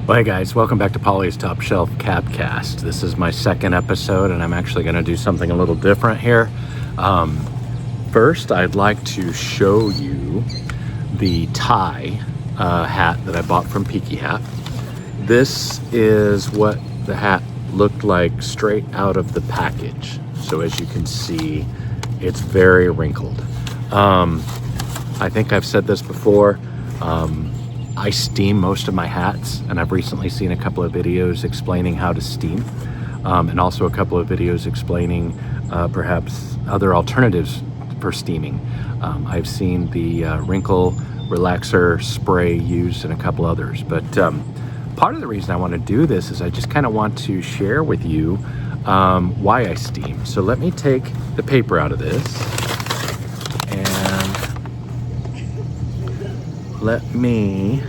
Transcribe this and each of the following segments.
Well, hey guys, welcome back to Pauly's Top Shelf Capcast. This is my second episode, and I'm actually going to do something a little different here. First, I'd like to show you the tie hat that I bought from Peaky Hat. This is what the hat looked like straight out of the package. So as you can see, it's very wrinkled. I think I've said this before. I steam most of my hats, and I've recently seen a couple of videos explaining how to steam, and also a couple of videos explaining perhaps other alternatives for steaming. I've seen the wrinkle relaxer spray used and a couple others, but part of the reason I want to do this is I just kind of want to share with you why I steam. So let me take the paper out of this and let me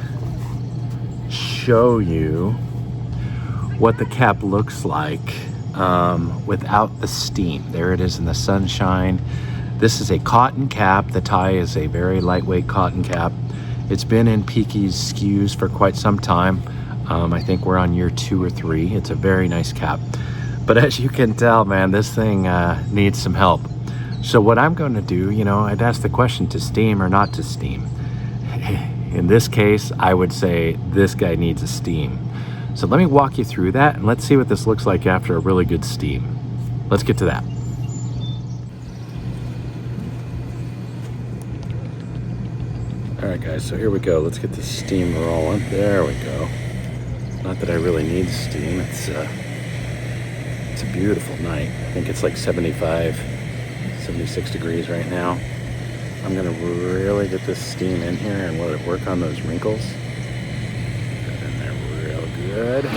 show you what the cap looks like without the steam. There it is in the sunshine. This is a cotton cap. The tie is a very lightweight cotton cap. It's been in Peaky's SKUs for quite some time. I think we're on year 2 or 3. It's a very nice cap. But as you can tell, man, this thing needs some help. So what I'm going to do, I'd ask the question to steam or not to steam. In this case, I would say this guy needs a steam. So let me walk you through that, and let's see what this looks like after a really good steam. Let's get to that. All right, guys, so here we go. Let's get the steam rolling. There we go. Not that I really need steam. It's a beautiful night. I think it's like 75, 76 degrees right now. I'm gonna really get this steam in here and let it work on those wrinkles. Get in there real good.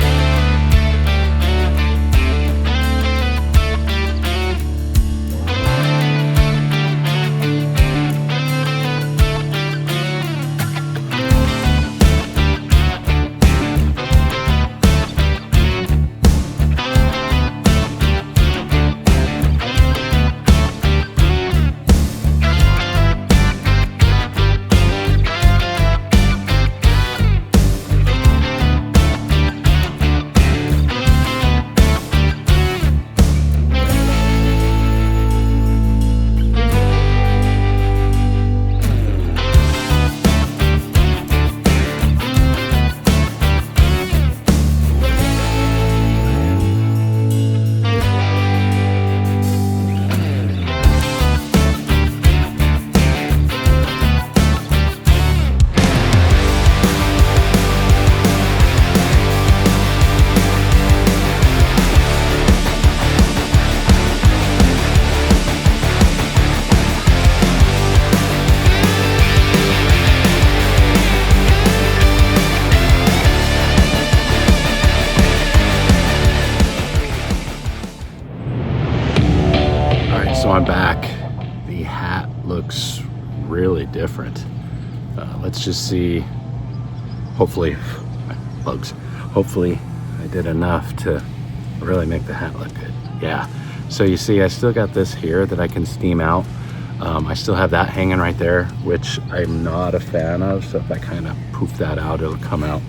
So I'm back. The hat looks really different. Let's just see. Hopefully I did enough to really make the hat look good. Yeah. So you see, I still got this here that I can steam out. I still have that hanging right there, which I'm not a fan of. So if I kind of poof that out, it'll come out.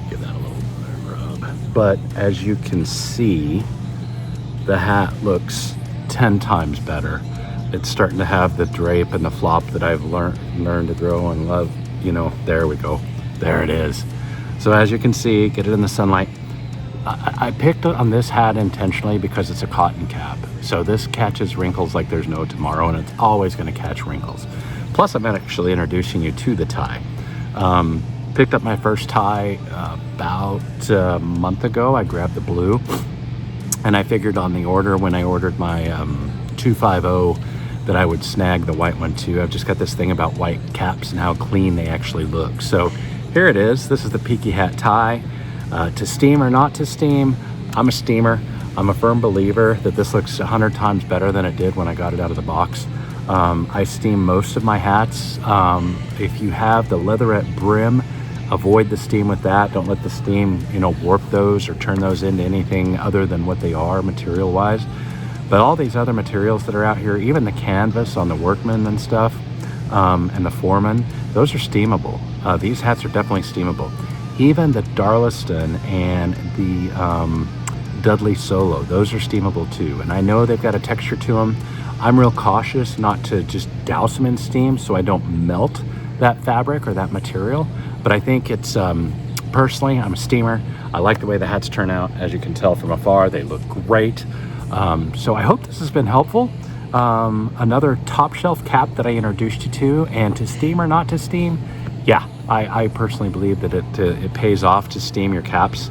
Give that a little rub. But as you can see, the hat looks 10 times better. It's starting to have the drape and the flop that I've learned to grow and love. There we go. There it is. So as you can see, get it in the sunlight. I picked on this hat intentionally because it's a cotton cap. So this catches wrinkles like there's no tomorrow, and it's always going to catch wrinkles. Plus, I'm actually introducing you to the tie. Picked up my first tie about a month ago. I grabbed the blue. And I figured on the order when I ordered my 250 that I would snag the white one too. I've just got this thing about white caps and how clean they actually look. So here it is. This is the Peaky Hat Ty. To steam or not to steam, I'm a steamer. I'm a firm believer that this looks 100 times better than it did when I got it out of the box. I steam most of my hats. If you have the leatherette brim, avoid the steam with that. Don't let the steam, warp those or turn those into anything other than what they are material-wise. But all these other materials that are out here, even the canvas on the Workman and stuff, and the Foreman, those are steamable. These hats are definitely steamable. Even the Darlaston and the Dudley Solo, those are steamable too. And I know they've got a texture to them. I'm real cautious not to just douse them in steam so I don't melt that fabric or that material. But I think it's, personally, I'm a steamer. I like the way the hats turn out. As you can tell from afar, they look great. So I hope this has been helpful. Another top shelf cap that I introduced you to, and to steam or not to steam, yeah, I personally believe that it pays off to steam your caps.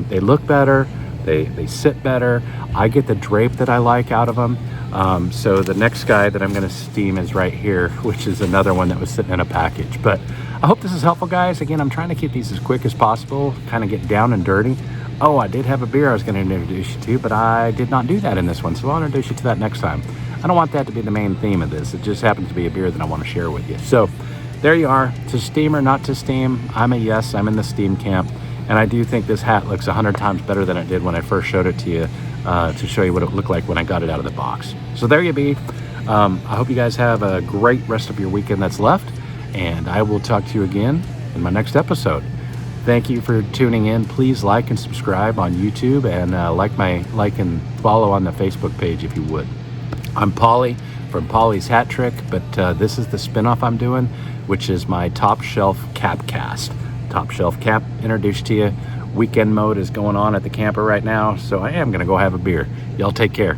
They look better, they sit better. I get the drape that I like out of them. So the next guy that I'm going to steam is right here, which is another one that was sitting in a package. But I hope this is helpful, guys. Again, I'm trying to keep these as quick as possible, kind of get down and dirty. Oh, I did have a beer I was going to introduce you to, but I did not do that in this one, so I'll introduce you to that next time. I don't want that to be the main theme of this. It just happens to be a beer that I want to share with you. So there you are. To steam or not to steam, I'm a yes. I'm in the steam camp. And I do think this hat looks 100 times better than it did when I first showed it to you, to show you what it looked like when I got it out of the box. So there you be. I hope you guys have a great rest of your weekend that's left, and I will talk to you again in my next episode. Thank you for tuning in. Please like and subscribe on YouTube, and like and follow on the Facebook page if you would. I'm Pauly from Pauly's Hat Trick, but this is the spinoff I'm doing, which is my Top Shelf Cap Cast. Top Shelf Cap introduced to you. Weekend mode is going on at the camper right now, so I am going to go have a beer. Y'all take care.